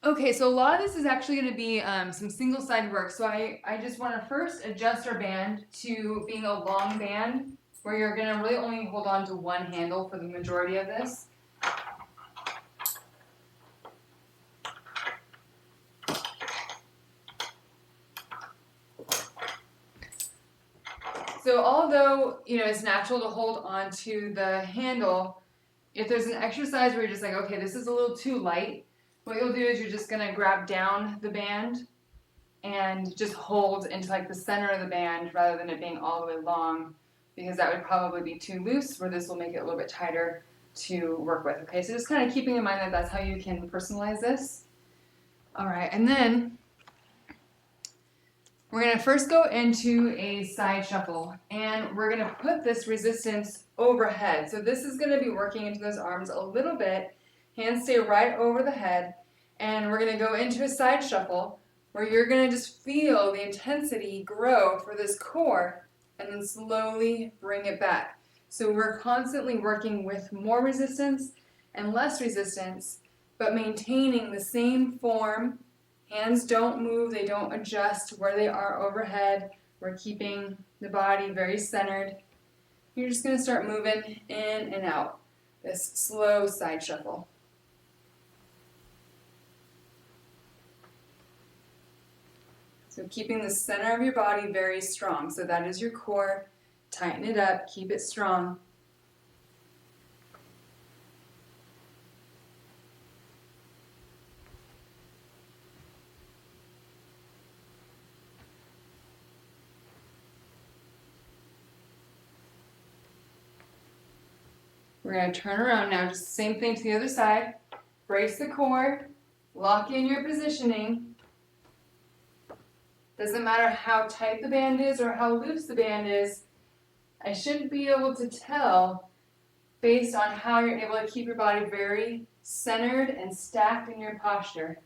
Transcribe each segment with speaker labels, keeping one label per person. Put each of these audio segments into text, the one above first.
Speaker 1: Okay, so a lot of this is actually going to be some single side work. So I just want to first adjust our band to being a long band where you're going to really only hold on to one handle for the majority of this. So although, it's natural to hold on to the handle, if there's an exercise where you're just like, okay, this is a little too light, what you'll do is you're just going to grab down the band and just hold into like the center of the band rather than it being all the way long, because that would probably be too loose, where this will make it a little bit tighter to work with. Okay, so just kind of keeping in mind that that's how you can personalize this. All right, and then we're going to first go into a side shuffle, and we're going to put this resistance overhead. So this is going to be working into those arms a little bit. Hands stay right over the head, and we're going to go into a side shuffle where you're going to just feel the intensity grow for this core and then slowly bring it back. So we're constantly working with more resistance and less resistance, but maintaining the same form. Hands don't move, they don't adjust where they are overhead. We're keeping the body very centered. You're just going to start moving in and out, this slow side shuffle. So keeping the center of your body very strong. So that is your core. Tighten it up, keep it strong. We're going to turn around now, just the same thing to the other side. Brace the core, lock in your positioning. Doesn't matter how tight the band is or how loose the band is. I should be able to tell based on how you're able to keep your body very centered and stacked in your posture.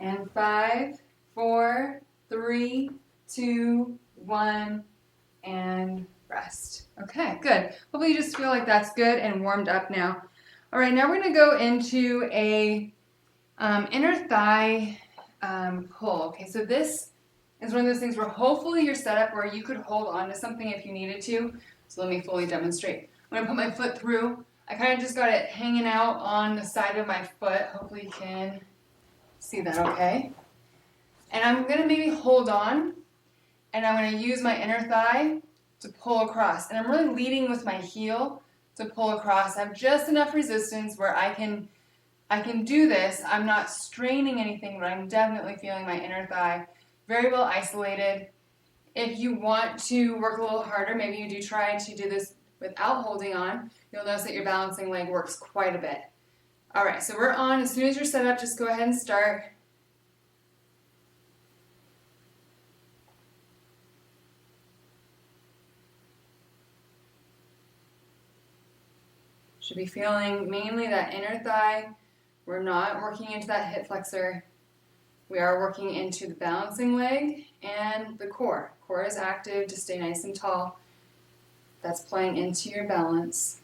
Speaker 1: And 5, 4, 3, 2, 1, and rest. Okay, good. Hopefully you just feel like that's good and warmed up now. All right, now we're going to go into a inner thigh pull. Okay, so this is one of those things where hopefully you're set up where you could hold on to something if you needed to. So let me fully demonstrate. I'm going to put my foot through. I kind of just got it hanging out on the side of my foot. Hopefully you can see that okay. And I'm going to maybe hold on, and I'm going to use my inner thigh to pull across. And I'm really leading with my heel to pull across. I have just enough resistance where I can do this. I'm not straining anything, but I'm definitely feeling my inner thigh very well isolated. If you want to work a little harder, maybe you do try to do this without holding on. You'll notice that your balancing leg works quite a bit. All right, so we're on. As soon as you're set up, just go ahead and start. Should be feeling mainly that inner thigh. We're not working into that hip flexor. We are working into the balancing leg and the core. Core is active to stay nice and tall. That's playing into your balance.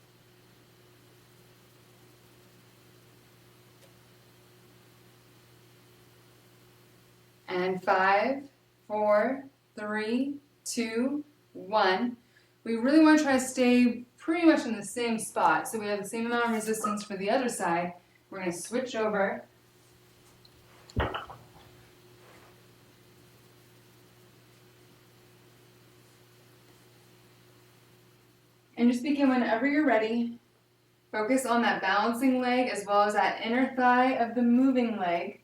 Speaker 1: And 5, 4, 3, 2, 1. We really want to try to stay pretty much in the same spot. So we have the same amount of resistance for the other side. We're going to switch over. And just begin whenever you're ready. Focus on that balancing leg as well as that inner thigh of the moving leg.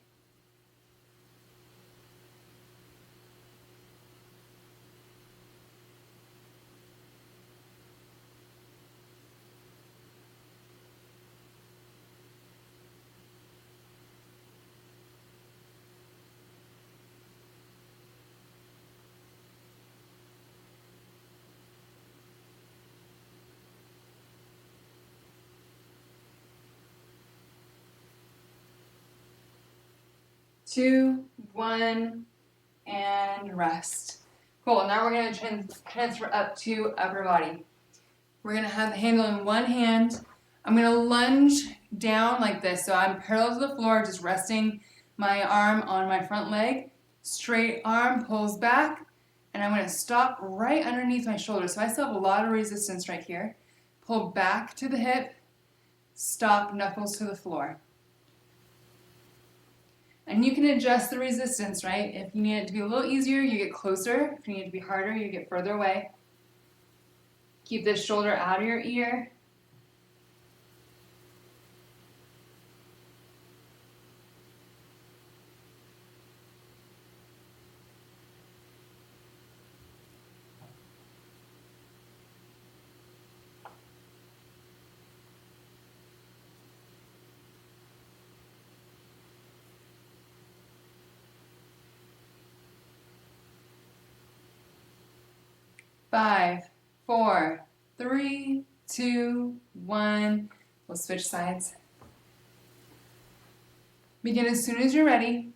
Speaker 1: 2, 1, and rest. Cool, now we're going to transfer up to upper body. We're going to have the handle in one hand. I'm going to lunge down like this, so I'm parallel to the floor, just resting my arm on my front leg. Straight arm pulls back, and I'm going to stop right underneath my shoulder. So I still have a lot of resistance right here. Pull back to the hip, stop, knuckles to the floor. And you can adjust the resistance, right? If you need it to be a little easier, you get closer. If you need it to be harder, you get further away. Keep this shoulder out of your ear. Five, 4, 3, 2, 1. We'll switch sides. Begin as soon as you're ready.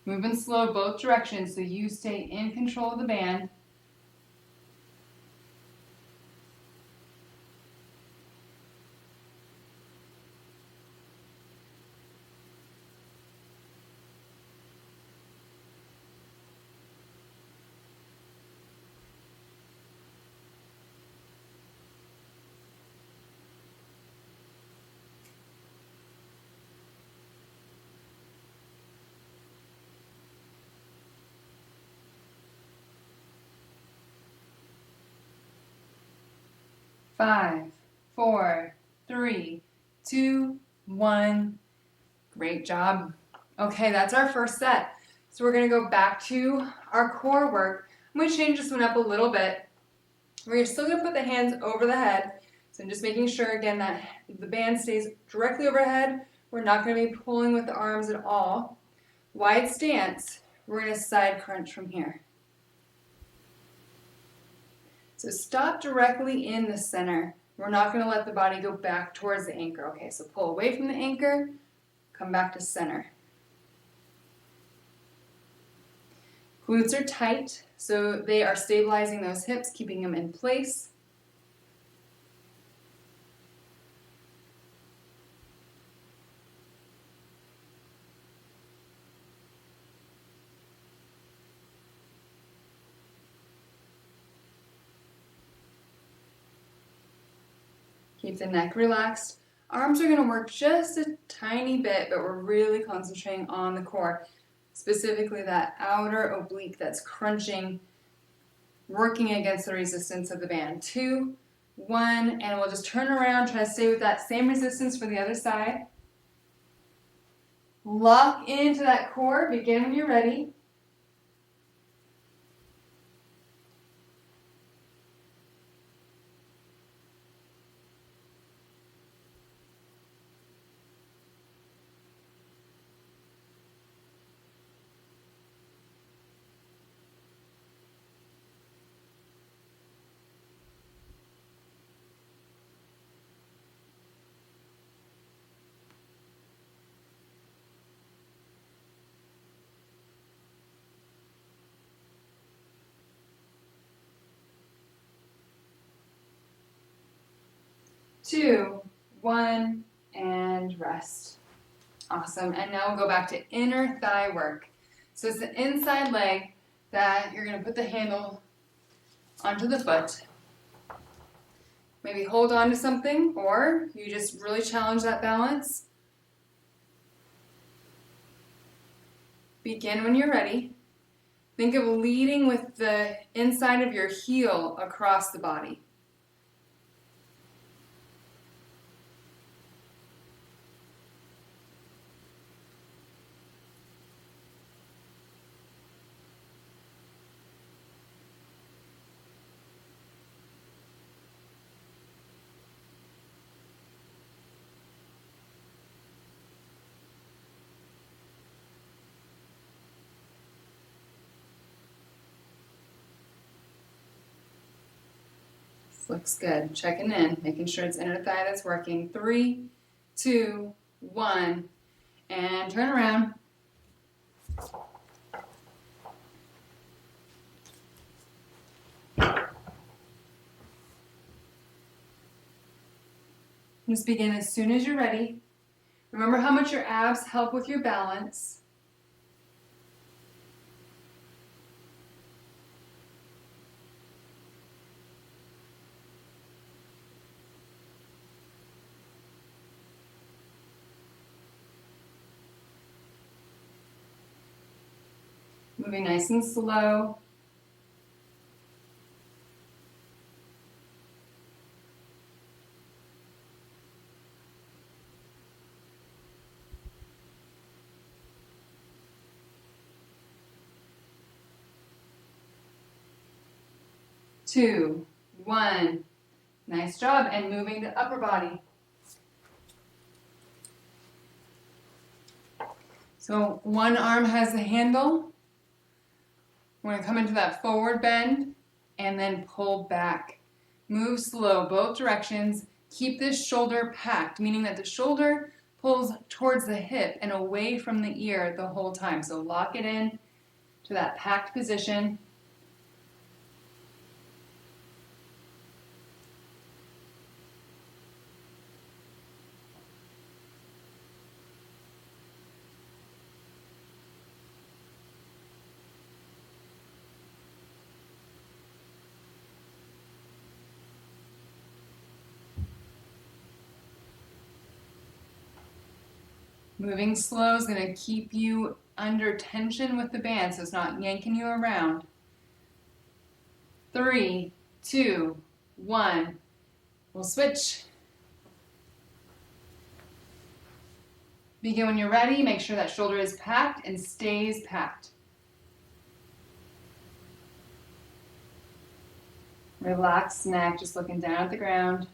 Speaker 1: Moving slow both directions so you stay in control of the band. Five, 4, 3, 2, 1. Great job. Okay, that's our first set. So we're going to go back to our core work. I'm going to change this one up a little bit. We're still going to put the hands over the head. So I'm just making sure, again, that the band stays directly overhead. We're not going to be pulling with the arms at all. Wide stance. We're going to side crunch from here. So stop directly in the center. We're not going to let the body go back towards the anchor. Okay, so pull away from the anchor, come back to center. Glutes are tight, so they are stabilizing those hips, keeping them in place. Keep the neck relaxed. Arms are going to work just a tiny bit, but we're really concentrating on the core, specifically that outer oblique that's crunching, working against the resistance of the band. 2, 1, and we'll just turn around, try to stay with that same resistance for the other side. Lock into that core. Begin when you're ready. Two, 1, and rest. Awesome. And now we'll go back to inner thigh work. So it's the inside leg that you're going to put the handle onto the foot. Maybe hold on to something, or you just really challenge that balance. Begin when you're ready. Think of leading with the inside of your heel across the body. Looks good. Checking in, making sure it's inner thigh that's working. 3, 2, 1. And turn around. Just begin as soon as you're ready. Remember how much your abs help with your balance. Moving nice and slow. Two, one. Nice job. And moving the upper body. So one arm has the handle. We're going to come into that forward bend and then pull back. Move slow, both directions. Keep this shoulder packed, meaning that the shoulder pulls towards the hip and away from the ear the whole time. So lock it in to that packed position. Moving slow is going to keep you under tension with the band, so it's not yanking you around. 3, 2, 1. We'll switch. Begin when you're ready. Make sure that shoulder is packed and stays packed. Relaxed neck, just looking down at the ground.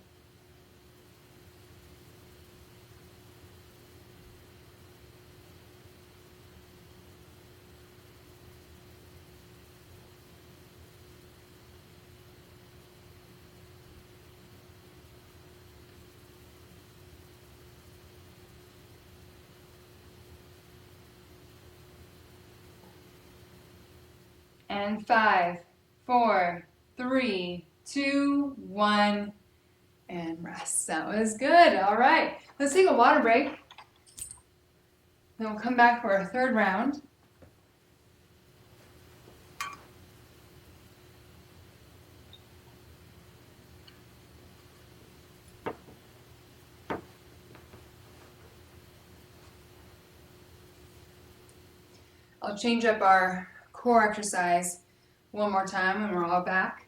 Speaker 1: And 5, 4, 3, 2, 1, and rest. That was good. All right. Let's take a water break. Then we'll come back for our third round. I'll change up our core exercise one more time when we're all back.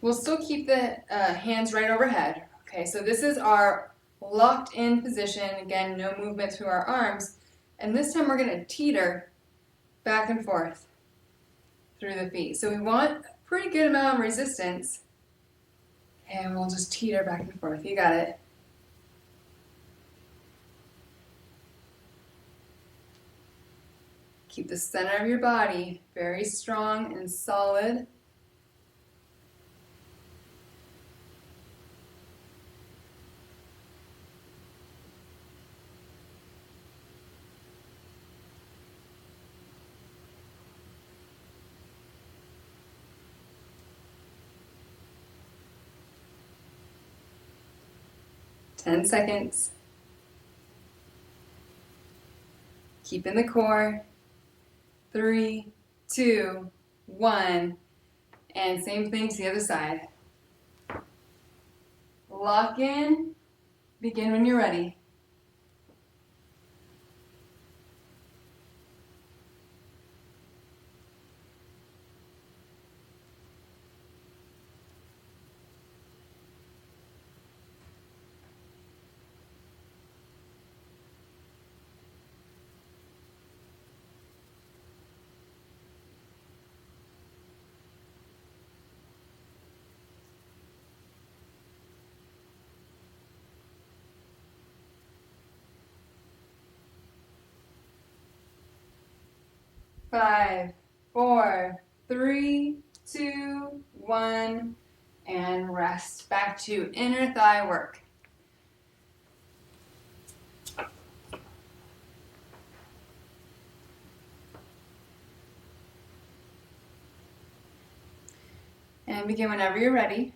Speaker 1: We'll still keep the hands right overhead. Okay, so this is our locked in position. Again, no movement through our arms. And this time we're going to teeter back and forth through the feet. So we want a pretty good amount of resistance. And we'll just teeter back and forth. You got it. Keep the center of your body very strong and solid. Ten seconds. Keep in the core. 3, 2, 1, and same thing to the other side. Lock in, begin when you're ready. Five, 4, 3, 2, 1, and rest. Back to inner thigh work. And begin whenever you're ready.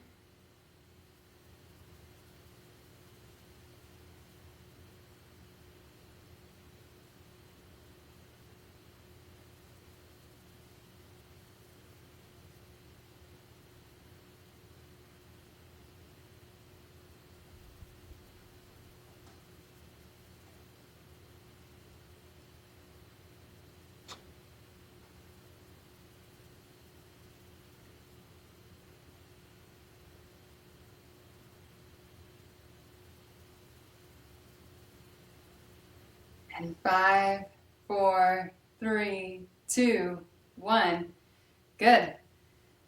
Speaker 1: And 5, 4, 3, 2, 1. Good.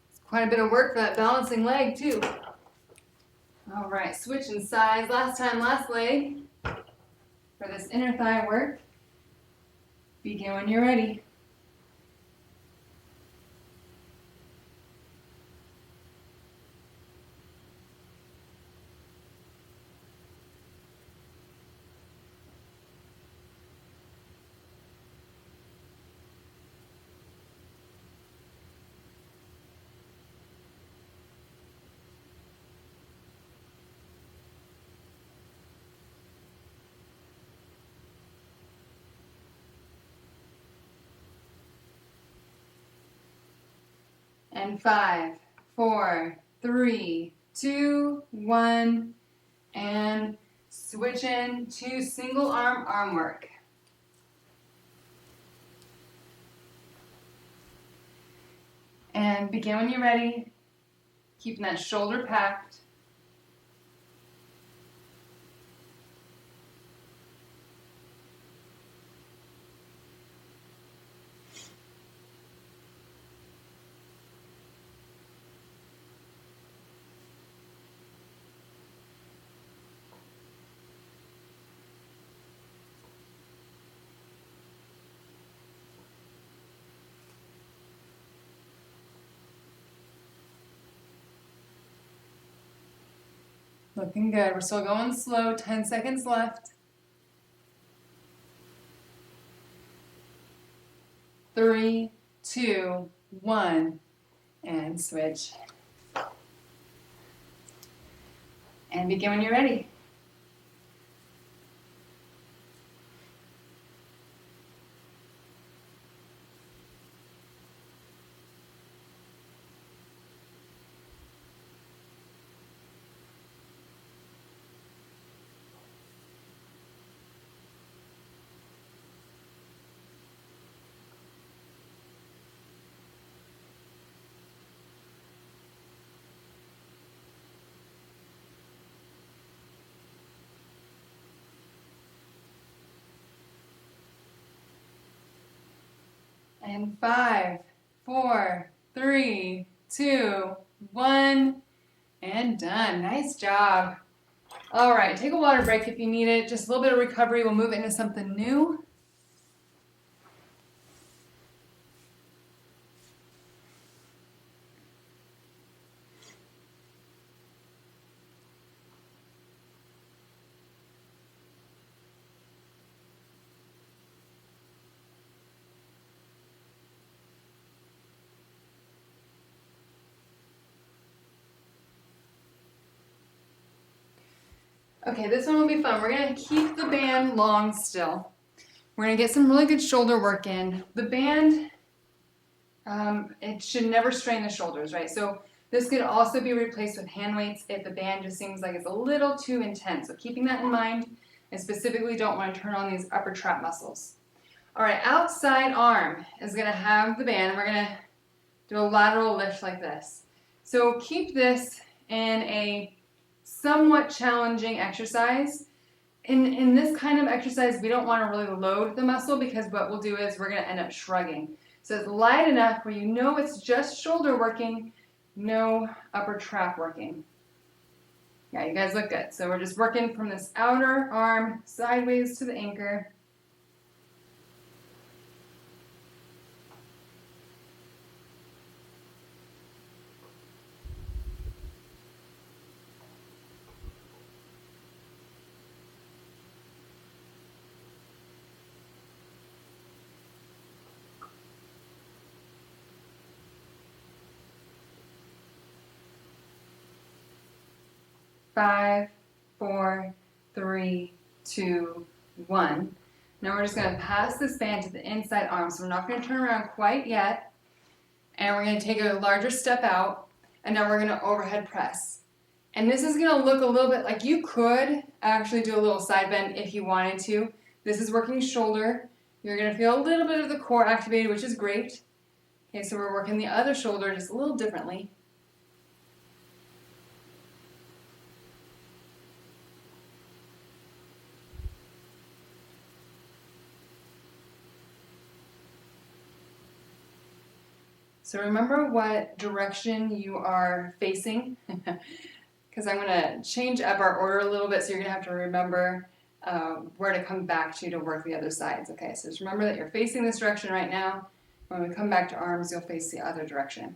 Speaker 1: It's quite a bit of work for that balancing leg too. All right, switching sides. Last time, last leg for this inner thigh work. Begin when you're ready. And 5, 4, 3, 2, 1, and switch in to single arm work. And begin when you're ready, keeping that shoulder packed. Looking good. We're still going slow. 10 seconds left. 3, 2, 1, and switch. And begin when you're ready. And 5, 4, 3, 2, 1, and done. Nice job. All right, take a water break if you need it. Just a little bit of recovery. We'll move into something new. Okay, this one will be fun. We're going to keep the band long still. We're going to get some really good shoulder work in. The band, it should never strain the shoulders, right? So this could also be replaced with hand weights if the band just seems like it's a little too intense. So keeping that in mind, I specifically don't want to turn on these upper trap muscles. All right, outside arm is going to have the band, and we're going to do a lateral lift like this. So keep this in a somewhat challenging exercise. In this kind of exercise, we don't want to really load the muscle because what we'll do is we're going to end up shrugging. So it's light enough where you know it's just shoulder working, no upper trap working. Yeah, you guys look good. So we're just working from this outer arm sideways to the anchor. 5, 4, 3, 2, 1. Now we're just going to pass this band to the inside arm. So we're not going to turn around quite yet. And we're going to take a larger step out. And now we're going to overhead press. And this is going to look a little bit like you could actually do a little side bend if you wanted to. This is working shoulder. You're going to feel a little bit of the core activated, which is great. Okay, so we're working the other shoulder just a little differently. So remember what direction you are facing, because I'm going to change up our order a little bit, so you're going to have to remember where to come back to work the other sides. Okay, so just remember that you're facing this direction right now. When we come back to arms, you'll face the other direction.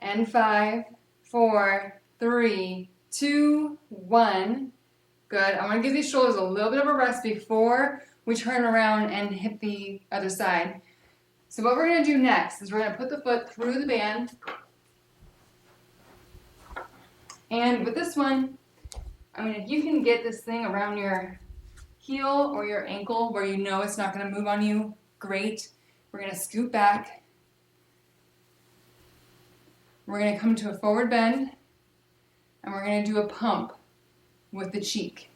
Speaker 1: And 5, 4, 3, 2, 1. Good. I want to give these shoulders a little bit of a rest before we turn around and hit the other side. So what we're going to do next is we're going to put the foot through the band. And with this one, I mean, if you can get this thing around your heel or your ankle where you know it's not going to move on you, great. We're going to scoot back. We're going to come to a forward bend. And we're going to do a pump with the cheek.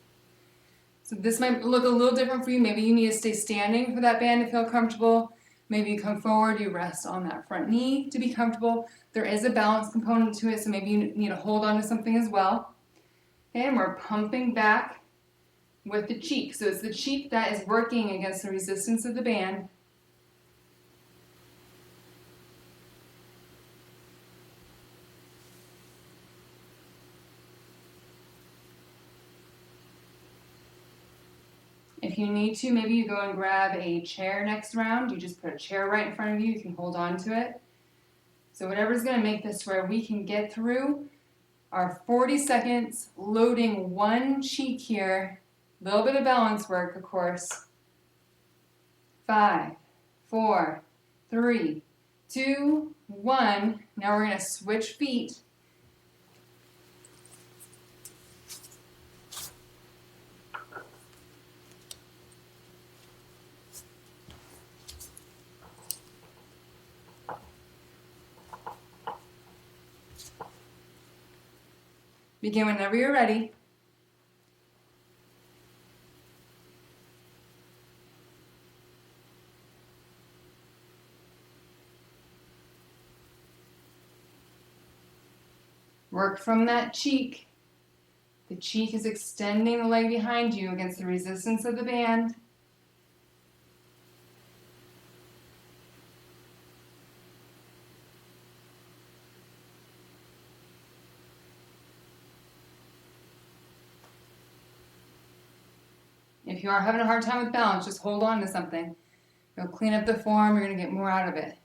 Speaker 1: So this might look a little different for you. Maybe you need to stay standing for that band to feel comfortable. Maybe you come forward, you rest on that front knee to be comfortable. There is a balance component to it, so maybe you need to hold on to something as well. Okay, and we're pumping back with the cheek. So it's the cheek that is working against the resistance of the band. If you need to, maybe you go and grab a chair next round. You just put a chair right in front of you. You can hold on to it. So whatever's going to make this where we can get through our 40 seconds, loading one cheek here. A little bit of balance work, of course. 5, 4, 3, 2, 1. Now we're going to switch feet. Begin whenever you're ready. Work from that cheek. The cheek is extending the leg behind you against the resistance of the band. If you are having a hard time with balance, just hold on to something. You'll clean up the form. You're going to get more out of it.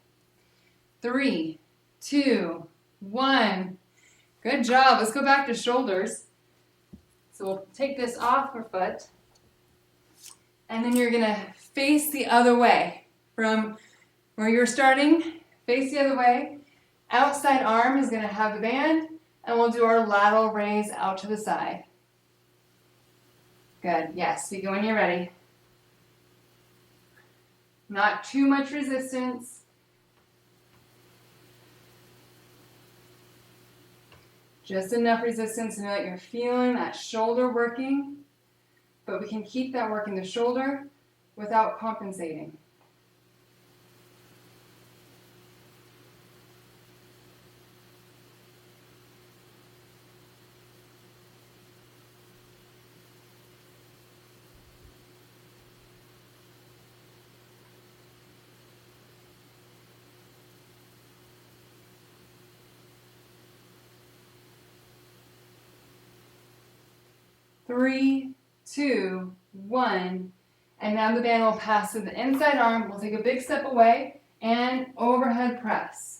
Speaker 1: 3, 2, 1. Good job. Let's go back to shoulders. So we'll take this off our foot. And then you're going to face the other way. From where you're starting, face the other way. Outside arm is going to have the band. And we'll do our lateral raise out to the side. Good. Yes, you go when you're ready. Not too much resistance. Just enough resistance to know that you're feeling that shoulder working, but we can keep that working the shoulder without compensating. Three, 2, 1, and now the band will pass to the inside arm. We'll take a big step away and overhead press.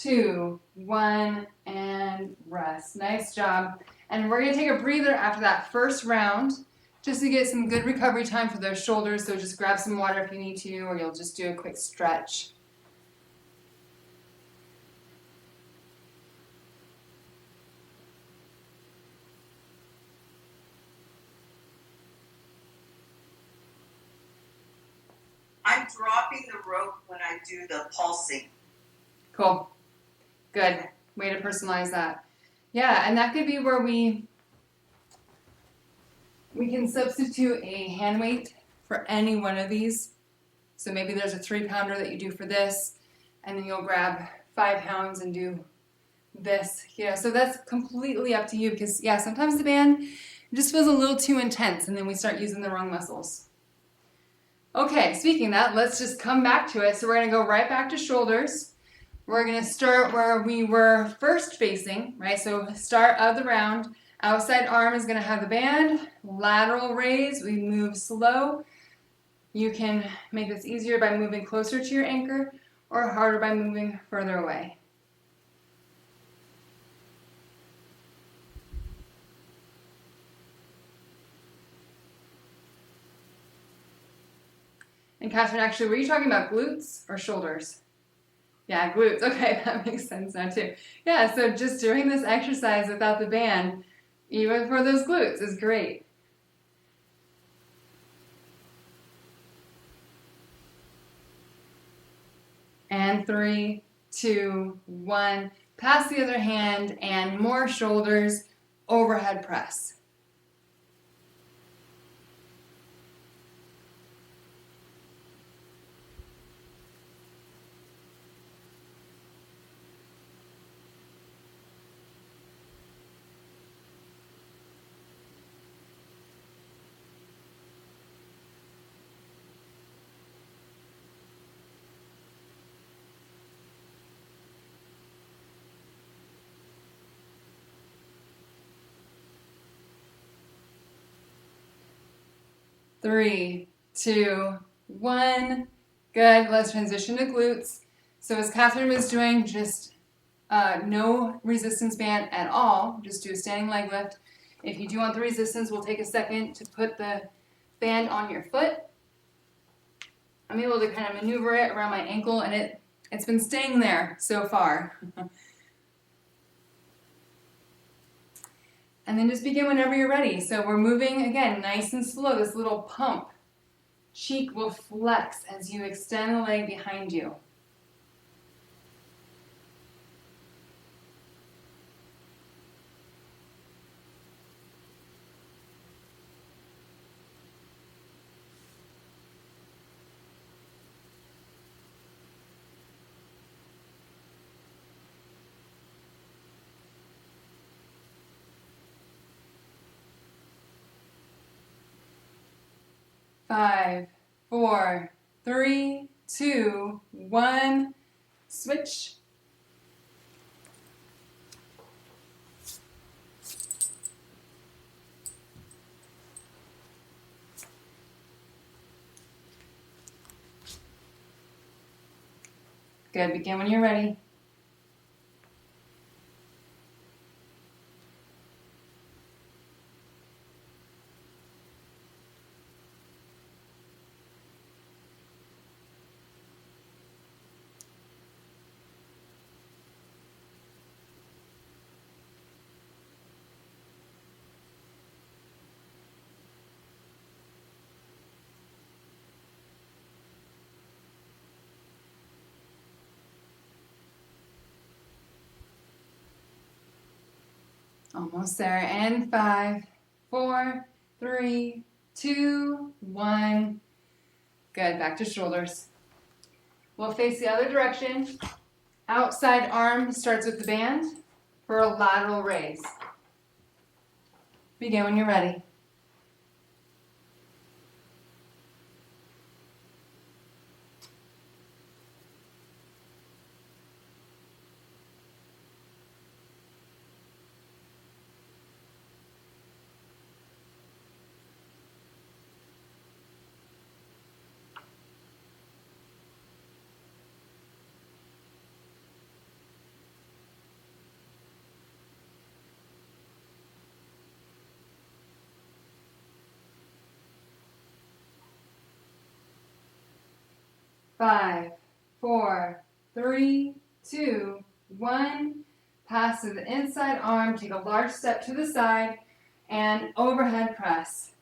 Speaker 1: 2, 1, and rest. Nice job. And we're going to take a breather after that first round just to get some good recovery time for those shoulders. So just grab some water if you need to, or you'll just do a quick stretch.
Speaker 2: I'm dropping the rope when I do the pulsing.
Speaker 1: Cool. Good. Way to personalize that. Yeah, and that could be where we can substitute a hand weight for any one of these. So maybe there's a 3-pounder that you do for this, and then you'll grab 5 pounds and do this. So that's completely up to you because, sometimes the band just feels a little too intense, and then we start using the wrong muscles. Okay, speaking of that, let's just come back to it. So we're going to go right back to shoulders. We're going to start where we were first facing, right? So start of the round. Outside arm is going to have the band. Lateral raise, we move slow. You can make this easier by moving closer to your anchor or harder by moving further away. And Catherine, actually, were you talking about glutes or shoulders? Yeah, glutes. Okay, that makes sense now too. Yeah, so just doing this exercise without the band, even for those glutes, is great. And 3, 2, 1. Pass the other hand and more shoulders, overhead press. Three, 2, 1. Good. Let's transition to glutes. So as Catherine was doing, just no resistance band at all. Just do a standing leg lift. If you do want the resistance, we'll take a second to put the band on your foot. I'm able to kind of maneuver it around my ankle, and it's been staying there so far. And then just begin whenever you're ready. So we're moving, again, nice and slow. This little pump. Cheek will flex as you extend the leg behind you. Five, 4, 3, 2, 1. Switch. Good. Begin when you're ready. Almost there. And 5, 4, 3, 2, 1. Good. Back to shoulders. We'll face the other direction. Outside arm starts with the band for a lateral raise. Begin when you're ready. 5, 4, 3, 2, 1. Pass to the inside arm. Take a large step to the side and overhead press.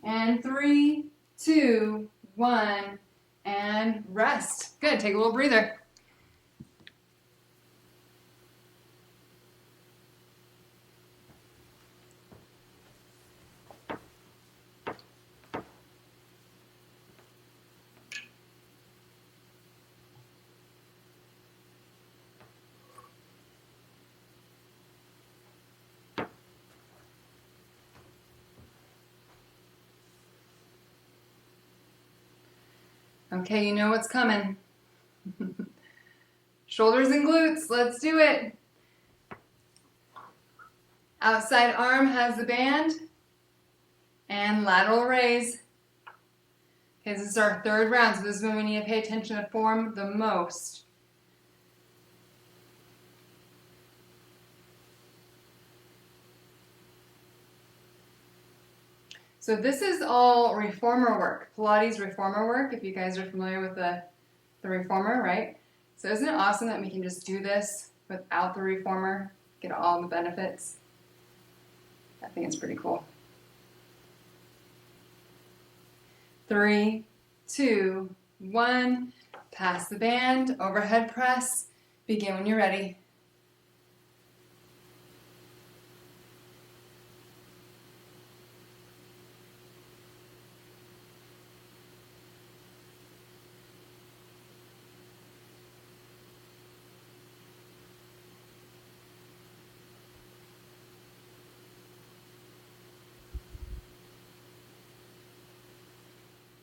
Speaker 1: And 3, 2, 1, and rest. Good, take a little breather. Okay, you know what's coming. Shoulders and glutes, let's do it. Outside arm has the band and lateral raise. Okay, this is our third round, so this is when we need to pay attention to form the most. So this is all reformer work, Pilates reformer work, if you guys are familiar with the reformer, right? So isn't it awesome that we can just do this without the reformer, get all the benefits? I think it's pretty cool. 3, 2, 1, pass the band, overhead press, begin when you're ready.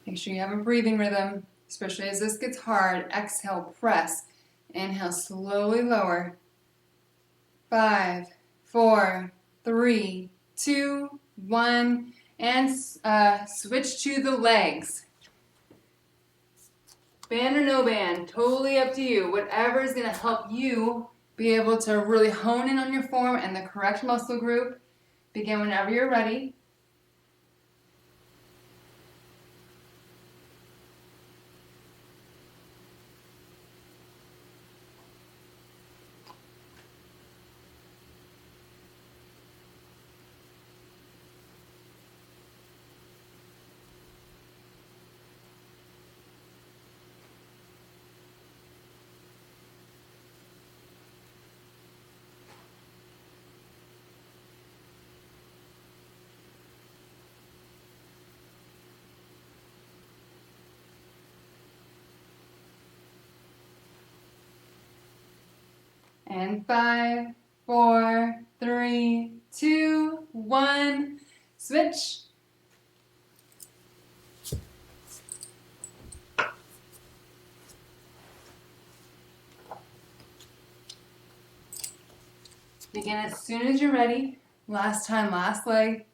Speaker 1: Make sure you have a breathing rhythm, especially as this gets hard. Exhale, press. Inhale, slowly lower. 5, 4, 3, 2, 1, and switch to the legs. Band or no band, totally up to you. Whatever is going to help you be able to really hone in on your form and the correct muscle group. Begin whenever you're ready. And 5, 4, 3, 2, 1. Switch. Begin as soon as you're ready. Last time, last leg.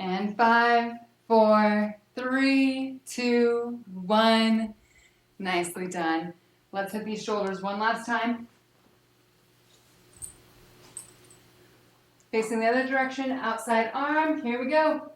Speaker 1: And 5, 4, 3, 2, 1. Nicely done. Let's hit these shoulders one last time. Facing the other direction, outside arm. Here we go.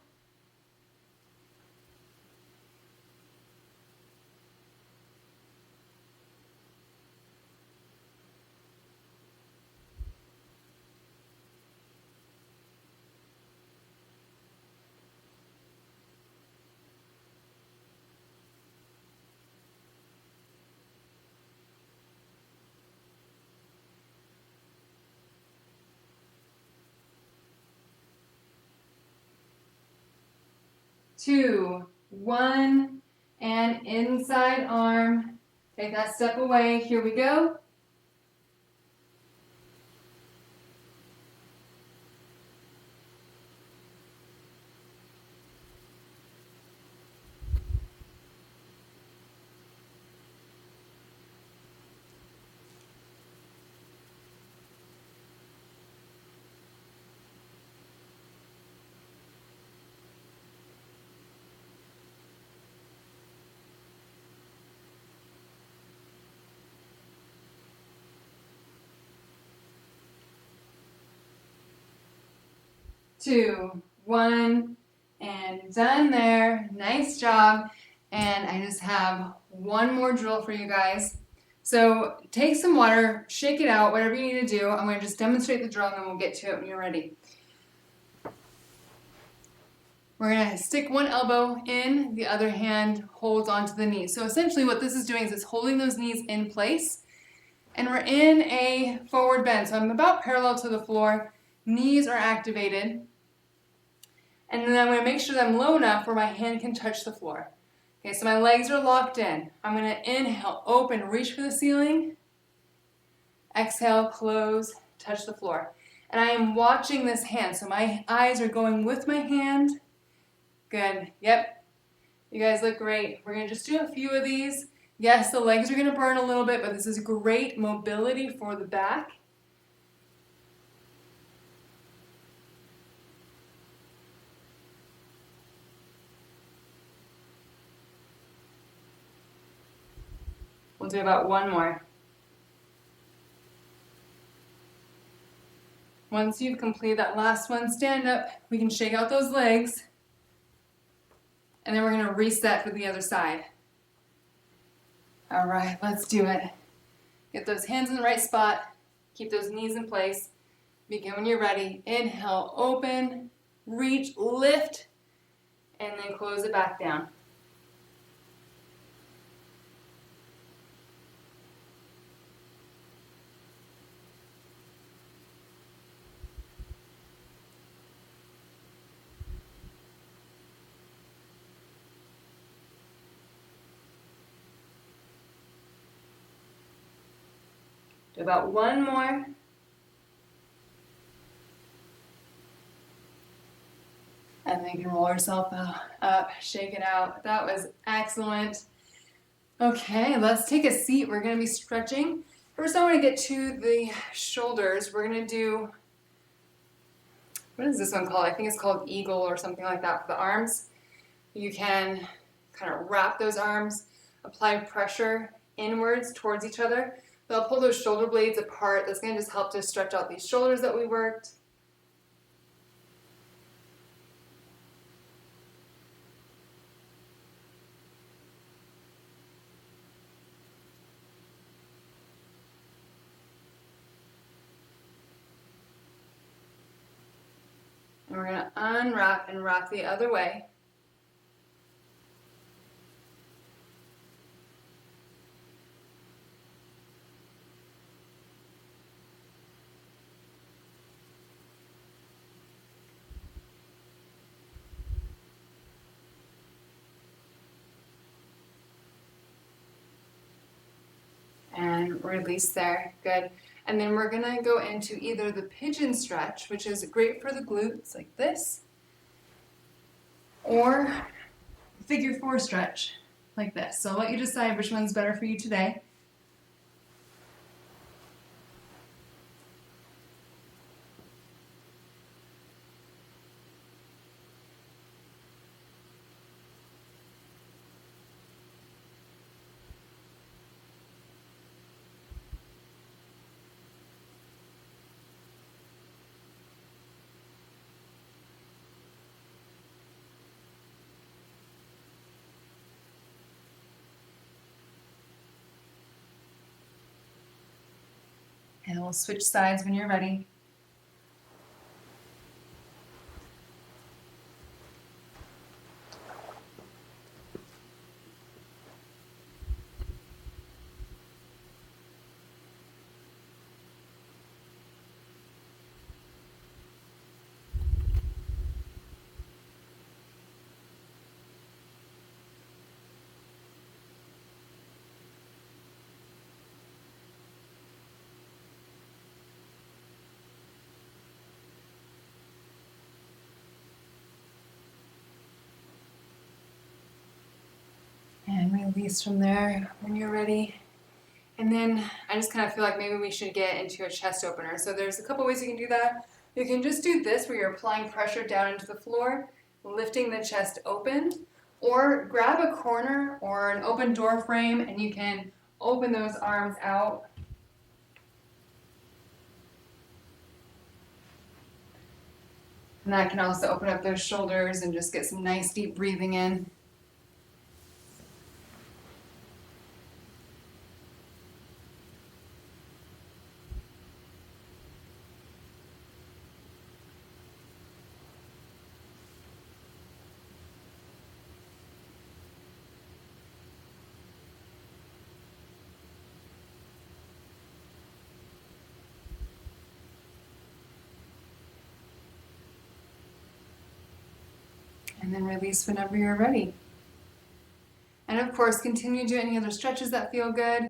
Speaker 1: 2, 1, and inside arm. Take that step away. Here we go. 2, 1, and done there. Nice job. And I just have one more drill for you guys. So take some water, shake it out, whatever you need to do. I'm going to just demonstrate the drill and then we'll get to it when you're ready. We're going to stick one elbow in, the other hand holds onto the knee. So essentially what this is doing is it's holding those knees in place. And we're in a forward bend. So I'm about parallel to the floor. Knees are activated. And then I'm going to make sure that I'm low enough where my hand can touch the floor. Okay, so my legs are locked in. I'm going to inhale, open, reach for the ceiling. Exhale, close, touch the floor. And I am watching this hand. So my eyes are going with my hand. Good. Yep. You guys look great. We're going to just do a few of these. Yes, the legs are going to burn a little bit, but this is great mobility for the back. We'll do about one more. Once you've completed that last one, stand up. We can shake out those legs. And then we're going to reset for the other side. All right, let's do it. Get those hands in the right spot. Keep those knees in place. Begin when you're ready. Inhale, open, reach, lift, and then close it back down. Do about one more. And then you can roll yourself up, shake it out. That was excellent. Okay, let's take a seat. We're going to be stretching. First, I want to get to the shoulders. We're going to do, what is this one called? I think it's called eagle or something like that for the arms. You can kind of wrap those arms, apply pressure inwards towards each other. They'll pull those shoulder blades apart. That's going to just help to stretch out these shoulders that we worked. And we're going to unwrap and wrap the other way. And release there. Good. And then we're going to go into either the pigeon stretch, which is great for the glutes, like this, or figure four stretch, like this. So I'll let you decide which one's better for you today. And we'll switch sides when you're ready. Release from there when you're ready. And then I just kind of feel like maybe we should get into a chest opener. So there's a couple ways you can do that. You can just do this where you're applying pressure down into the floor, lifting the chest open, or grab a corner or an open door frame and you can open those arms out. And that can also open up those shoulders and just get some nice deep breathing in. And then release whenever you're ready. And of course, continue to do any other stretches that feel good.